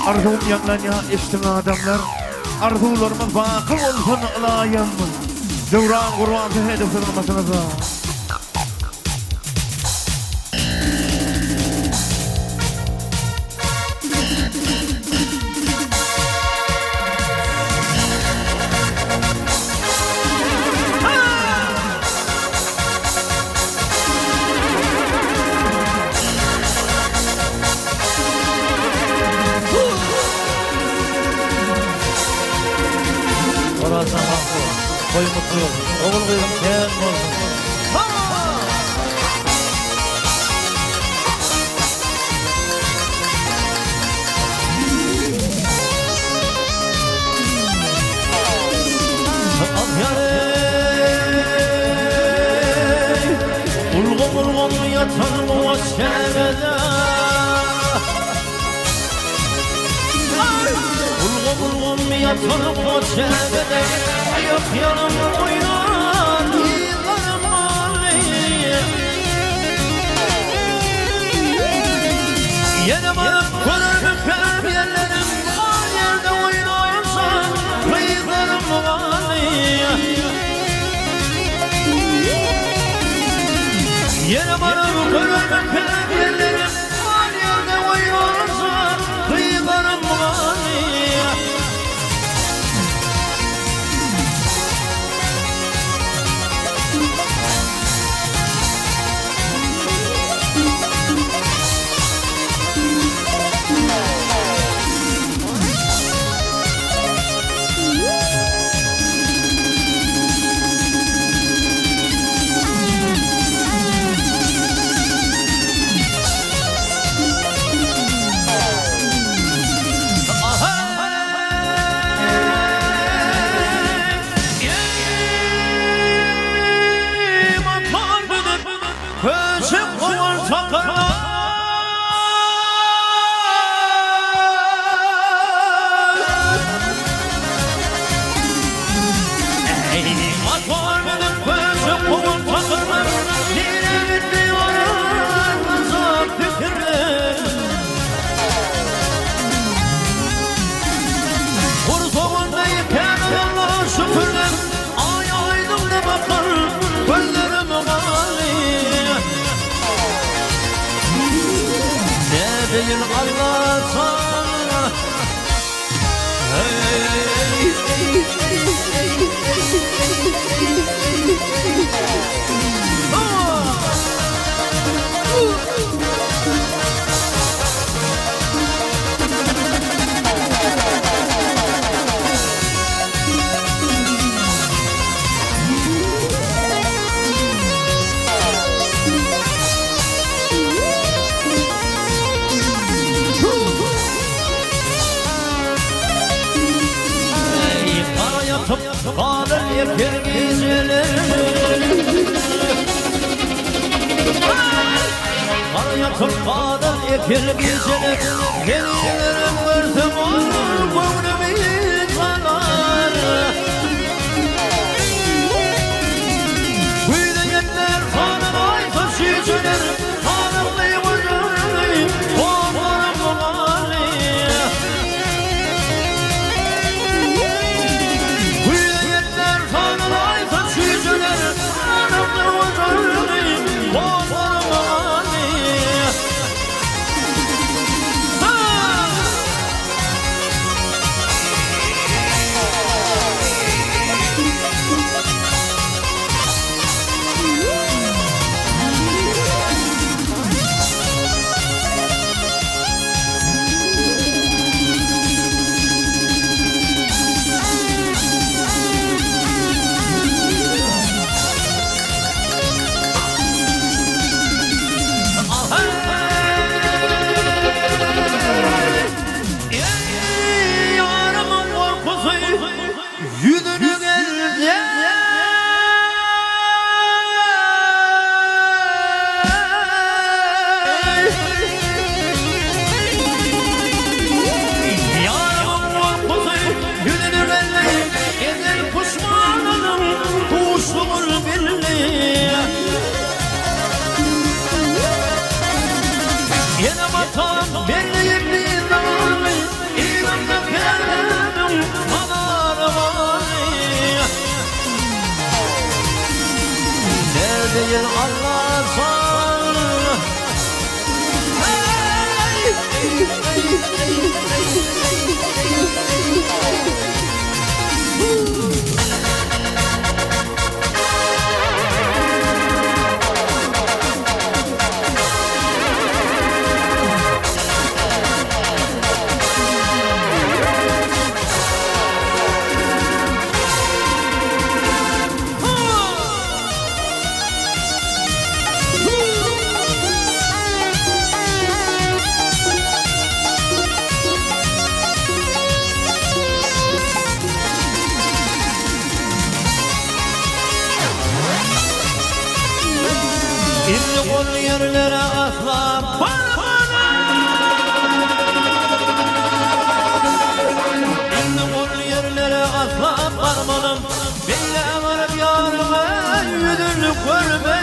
Arzum yanlanya içtim adamlar. Arzularımız bakıl olsun alayım. Devran kurbanı hedef sırlamasınıza. Orasına bakma, koy mutlu olsun. Oğul kızım sen olsun. Ulgun yatan o şerede, ulgun yatan o şerede, ayak yanım oynar, yıllarım ağlayı. Yine bana kulağım kalp yerlerim, var yerde oynarsan, kıyılarım ağlayı. Yine bana bu kulağım kalp yerlerim, var yerde oynarsan, kıyılarım ağlayı. Değil Allah sana. Kadın yakır geceleri, kar yatıp kadın yakır geceleri, gelirim vırdım olur gönlümü kanar. Güydüğünler kanın ay taşıyıcılar, kanınlıyım ucunlıyım, onlarım olanıyım. görme